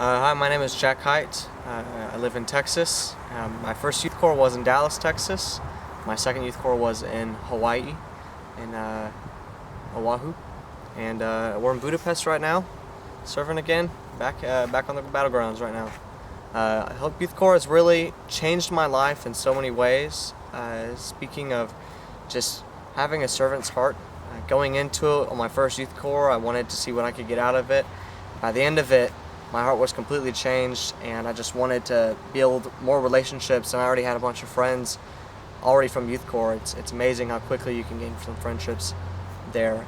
Hi, my name is Jack Haight. I live in Texas. My first youth corps was in Dallas, Texas. My second youth corps was in Hawaii, in Oahu. And we're in Budapest right now, serving again, back on the battlegrounds right now. Hope Youth Corps has really changed my life in so many ways. Speaking of just having a servant's heart, going into it on my first youth corps, I wanted to see what I could get out of it. By the end of it, my heart was completely changed, and I just wanted to build more relationships, and I already had a bunch of friends already from youth corps. It's amazing how quickly you can gain some friendships there.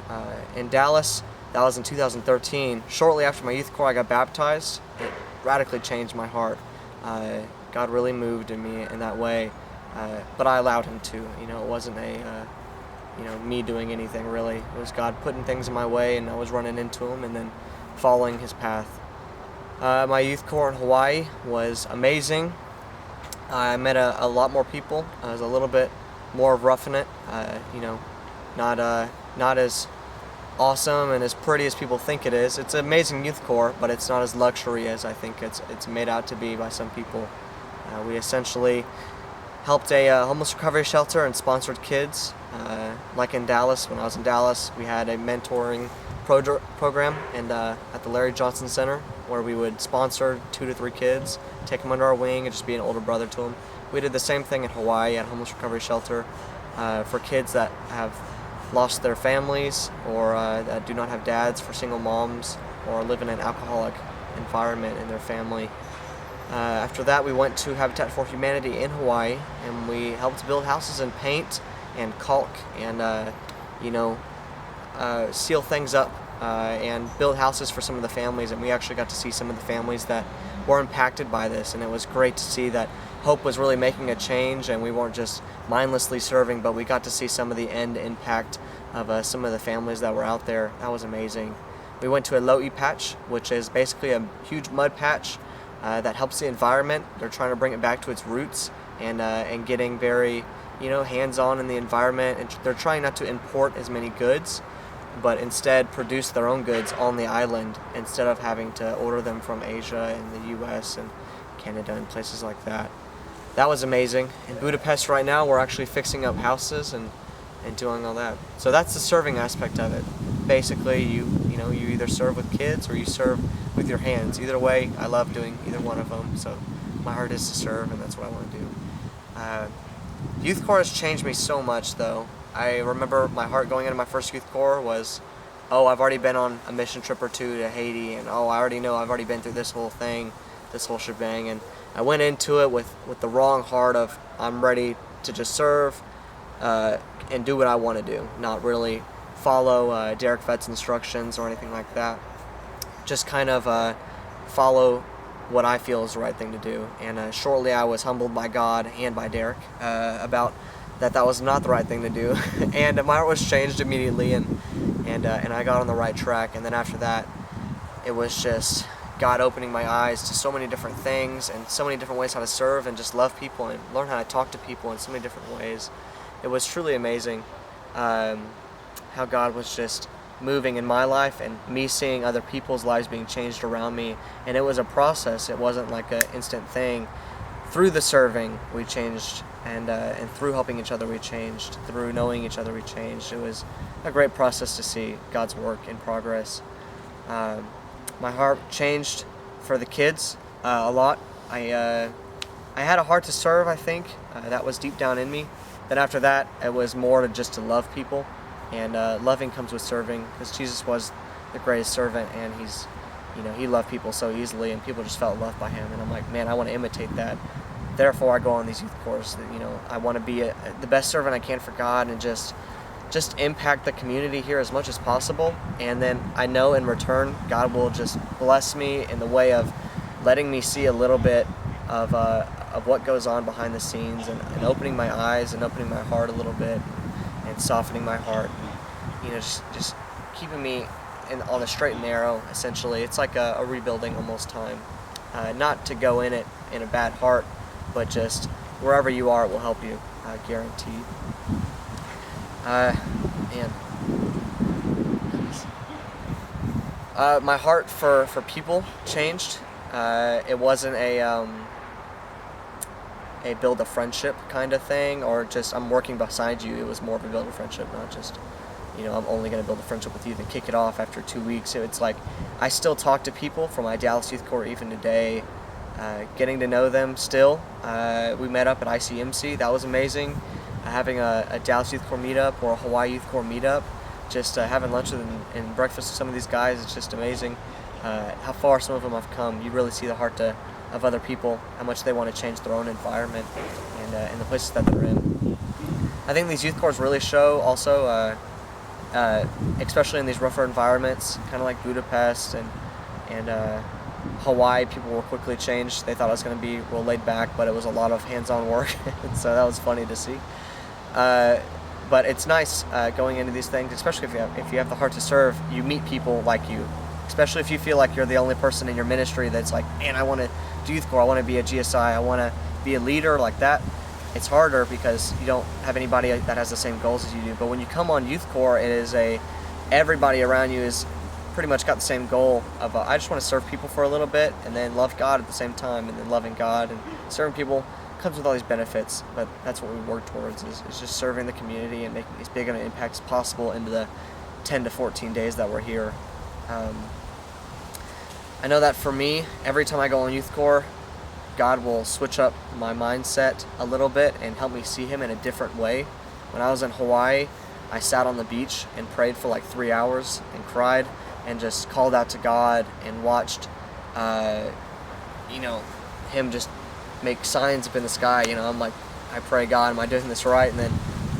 In Dallas, that was in 2013. Shortly after my youth corps, I got baptized. It radically changed my heart. God really moved in me in that way, but I allowed Him to. It wasn't me doing anything really. It was God putting things in my way, and I was running into Him and then following His path. My youth corps in Hawaii was amazing. I met a lot more people. I was a little bit more roughing it. Not as awesome and as pretty as people think it is. It's an amazing youth corps, but it's not as luxury as I think it's made out to be by some people. We essentially helped a homeless recovery shelter and sponsored kids. Like in Dallas, when I was in Dallas, we had a mentoring program at the Larry Johnson Center, where we would sponsor 2 to 3 kids, take them under our wing, and just be an older brother to them. We did the same thing in Hawaii at a homeless recovery shelter for kids that have lost their families, or that do not have dads, for single moms, or live in an alcoholic environment in their family. After that, we went to Habitat for Humanity in Hawaii, and we helped build houses and paint and caulk and seal things up and build houses for some of the families. And we actually got to see some of the families that were impacted by this, and it was great to see that Hope was really making a change, and we weren't just mindlessly serving, but we got to see some of the end impact of some of the families that were out there. That was amazing. We went to a Lo'i patch, which is basically a huge mud patch that helps the environment. They're trying to bring it back to its roots and getting very hands-on in the environment, and they're trying not to import as many goods, but instead produce their own goods on the island instead of having to order them from Asia and the US and Canada and places like that. That was amazing. In Budapest right now, we're actually fixing up houses and doing all that. So that's the serving aspect of it. Basically, you either serve with kids or you serve with your hands. Either way, I love doing either one of them. So my heart is to serve, and that's what I want to do. Youth Corps has changed me so much, though. I remember my heart going into my first youth corps was, I've already been on a mission trip or 2 to Haiti, and I already know I've already been through this whole thing, this whole shebang. And I went into it with the wrong heart of, I'm ready to just serve and do what I want to do, not really follow Derek Vett's instructions or anything like that. Just kind of follow what I feel is the right thing to do. And shortly I was humbled by God and by Derek about that was not the right thing to do. And my heart was changed immediately, and I got on the right track. And then after that, it was just God opening my eyes to so many different things and so many different ways how to serve and just love people and learn how to talk to people in so many different ways. It was truly amazing how God was just moving in my life and me seeing other people's lives being changed around me. And it was a process. It wasn't like an instant thing. Through the serving, we changed, and through helping each other, we changed. Through knowing each other, we changed. It was a great process to see God's work in progress. My heart changed for the kids a lot. I had a heart to serve, I think. That was deep down in me. Then after that, it was more to love people. And loving comes with serving, because Jesus was the greatest servant, and he loved people so easily, and people just felt loved by him. And I'm like, man, I want to imitate that. Therefore, I go on these youth corps. I want to be the best servant I can for God, and just impact the community here as much as possible. And then I know in return, God will just bless me in the way of letting me see a little bit of what goes on behind the scenes, and opening my eyes and opening my heart a little bit, and softening my heart. Just keeping me on the straight and narrow, essentially. It's like a rebuilding almost time. Not to go in it in a bad heart, but just wherever you are, it will help you, guaranteed. My heart for people changed. It wasn't a build a friendship kind of thing, or just I'm working beside you. It was more of a build a friendship, not just, I'm only going to build a friendship with you, then kick it off after 2 weeks. It's like I still talk to people from my Dallas Youth Corps even today, getting to know them still. We met up at ICMC. That was amazing. Having a Dallas Youth Corps meetup or a Hawaii Youth Corps meetup, just having lunch with and breakfast with some of these guys, it's just amazing how far some of them have come. You really see the heart of other people, how much they want to change their own environment and the places that they're in. I think these youth corps really show also, especially in these rougher environments, kind of like Budapest and Hawaii, people were quickly changed. They thought it was going to be real laid back, but it was a lot of hands-on work, and so that was funny to see. But it's nice going into these things, especially if you have the heart to serve. You meet people like you, especially if you feel like you're the only person in your ministry that's like, man, I want to do youth corps, I want to be a GSI, I want to be a leader like that. It's harder because you don't have anybody that has the same goals as you do. But when you come on youth corps, it is everybody around you is pretty much got the same goal of I just want to serve people for a little bit and then love God at the same time, and then loving God and serving people comes with all these benefits. But that's what we work towards is just serving the community and making as big of an impact as possible into the 10 to 14 days that we're here. I know that for me, every time I go on youth corps, God will switch up my mindset a little bit and help me see Him in a different way. When I was in Hawaii, I sat on the beach and prayed for like 3 hours and cried and just called out to God and watched, Him just make signs up in the sky. I'm like, I pray, God, am I doing this right? And then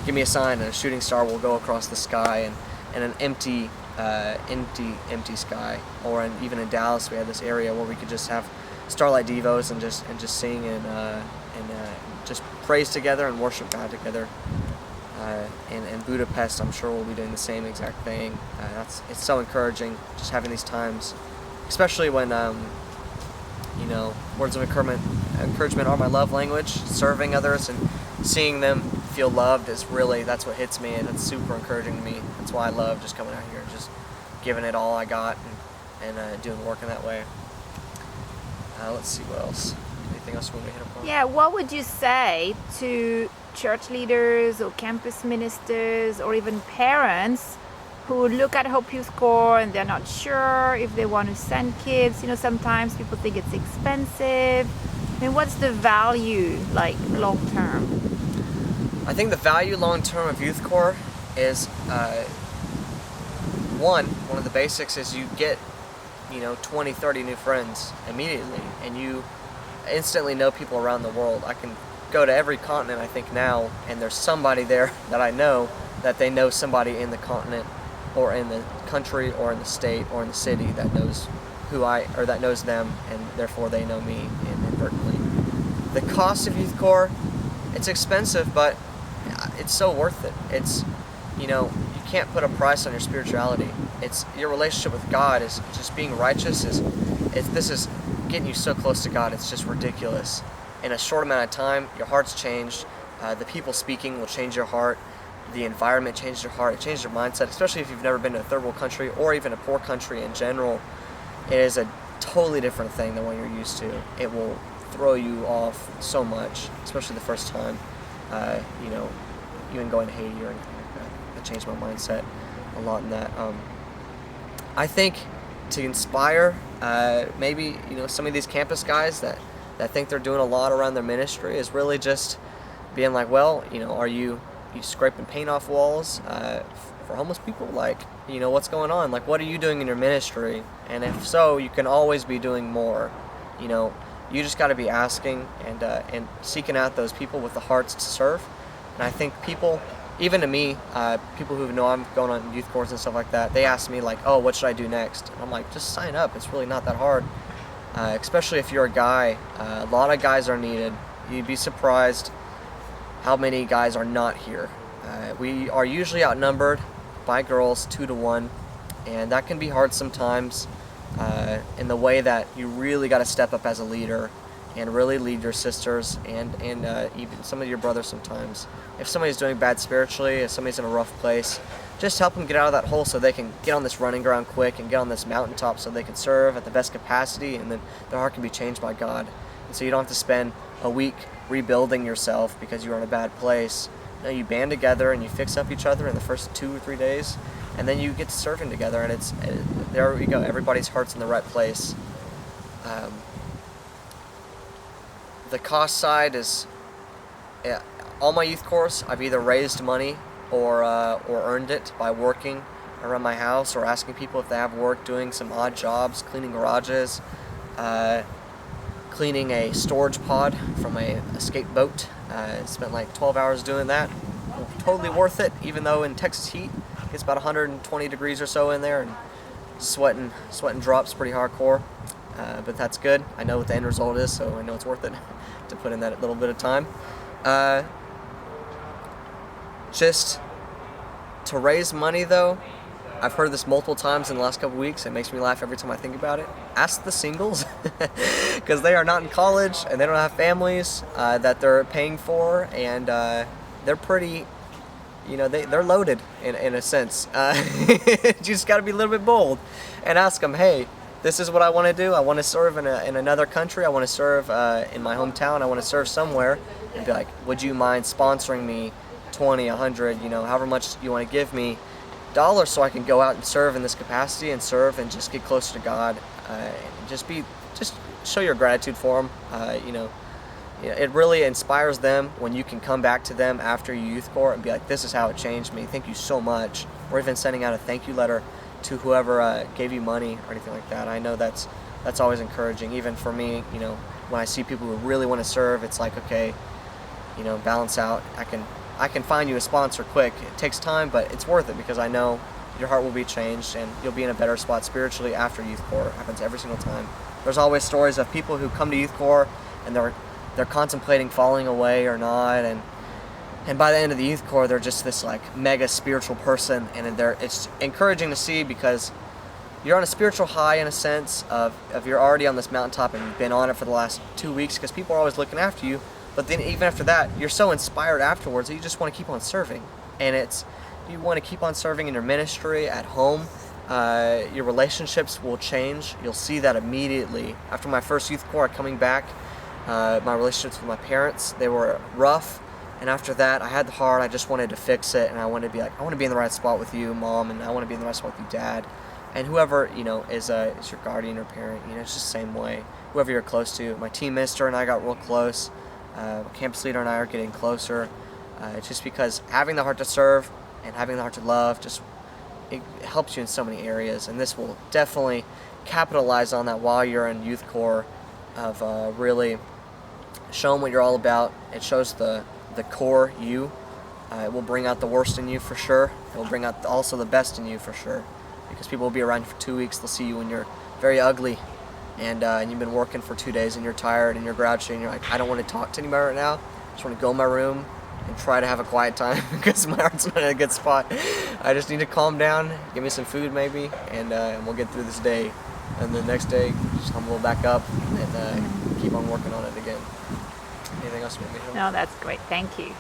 give me a sign, and a shooting star will go across the sky, and an empty sky. Or even in Dallas, we had this area where we could just have starlight devos and just sing and just praise together and worship God together. And Budapest, I'm sure we'll be doing the same exact thing. It's so encouraging just having these times, especially when words of encouragement are my love language. Serving others and seeing them feel loved that's what hits me, and it's super encouraging to me. That's why I love just coming out here and just giving it all I got and doing work in that way. Let's see what else. Anything else we want to hit upon? Yeah, what would you say to church leaders or campus ministers or even parents who look at Hope Youth Corps and they're not sure if they want to send kids? Sometimes people think it's expensive. What's the value like long term? I think the value long term of Youth Corps is one of the basics is you get 20, 30 new friends immediately, and you instantly know people around the world. I can go to every continent, I think, now, and there's somebody there that I know that they know somebody in the continent or in the country or in the state or in the city that knows that knows them, and therefore they know me inadvertently. The cost of Youth Corps, it's expensive, but it's so worth it. It's, you can't put a price on your spirituality. It's your relationship with God is just being righteous. This is getting you so close to God. It's just ridiculous. In a short amount of time, your heart's changed. The people speaking will change your heart. The environment changes your heart. It changes your mindset, especially if you've never been to a third world country or even a poor country in general. It is a totally different thing than what you're used to. It will throw you off so much, especially the first time. Even going to Haiti or anything like that. That changed my mindset a lot in that. I think to inspire maybe some of these campus guys that think they're doing a lot around their ministry is really just being like, well, are you scraping paint off walls for homeless people? Like, what's going on? Like, what are you doing in your ministry? And if so, you can always be doing more. You just got to be asking and seeking out those people with the hearts to serve. And I think people, even to me, people who know I'm going on youth corps and stuff like that, they ask me like, oh, what should I do next? And I'm like, just sign up. It's really not that hard. Especially if you're a guy. A lot of guys are needed. You'd be surprised how many guys are not here. We are usually outnumbered by girls 2 to 1, and that can be hard sometimes in the way that you really got to step up as a leader and really lead your sisters and even some of your brothers sometimes. If somebody's doing bad spiritually, if somebody's in a rough place, just help them get out of that hole so they can get on this running ground quick and get on this mountaintop so they can serve at the best capacity, and then their heart can be changed by God. And so you don't have to spend a week rebuilding yourself because you're in a bad place. No, you band together and you fix up each other in the first 2 or 3 days, and then you get to serving together, and there we go. Everybody's heart's in the right place. The cost side is, all my youth course, I've either raised money or earned it by working around my house or asking people if they have work, doing some odd jobs, cleaning garages, cleaning a storage pod from a escape boat. Spent like 12 hours doing that. Totally worth it, even though in Texas heat it's about 120 degrees or so in there, and sweating drops pretty hardcore. But that's good. I know what the end result is, so I know it's worth it to put in that little bit of time. Just to raise money, though, I've heard this multiple times in the last couple weeks. It makes me laugh every time I think about it. Ask the singles, because they are not in college and they don't have families that they're paying for, and they're pretty, they're loaded in a sense. You just got to be a little bit bold and ask them, hey, this is what I want to do. I want to serve in another country. I want to serve in my hometown. I want to serve somewhere. And be like, would you mind sponsoring me 20, 100, however much you want to give me dollars, so I can go out and serve in this capacity and serve and just get closer to God. Just show your gratitude for them. It really inspires them when you can come back to them after your youth corps and be like, this is how it changed me. Thank you so much. Or even sending out a thank you letter to whoever gave you money or anything like that. I know that's always encouraging. Even for me, when I see people who really want to serve, it's like, okay, balance out. I can find you a sponsor quick. It takes time, but it's worth it, because I know your heart will be changed and you'll be in a better spot spiritually after youth corps. It happens every single time. There's always stories of people who come to youth corps and they're contemplating falling away or not, and by the end of the youth corps, they're just this like mega spiritual person, and it's encouraging to see, because you're on a spiritual high in a sense of you're already on this mountaintop and you've been on it for the last 2 weeks because people are always looking after you. But then even after that, you're so inspired afterwards that you just want to keep on serving. And you want to keep on serving in your ministry, at home. Your relationships will change. You'll see that immediately. After my first youth corps, coming back, my relationships with my parents, they were rough. And after that, I had the heart. I just wanted to fix it. And I wanted to be like, I want to be in the right spot with you, Mom. And I want to be in the right spot with you, Dad. And whoever, is your guardian or parent, it's just the same way. Whoever you're close to. My team minister and I got real close. Campus leader and I are getting closer. It's just because having the heart to serve and having the heart to love, it helps you in so many areas. And this will definitely capitalize on that while you're in youth corps, of really showing what you're all about. It shows the core you. It will bring out the worst in you for sure. It will bring out also the best in you for sure. Because people will be around you for 2 weeks. They'll see you when you're very ugly. And you've been working for 2 days and you're tired and you're grouchy and you're like, I don't want to talk to anybody right now. I just want to go in my room and try to have a quiet time because my heart's not in a good spot. I just need to calm down, give me some food maybe, and we'll get through this day. And the next day, just humble back up and keep on working on it again. Anything else you want me to know? No, that's great. Thank you.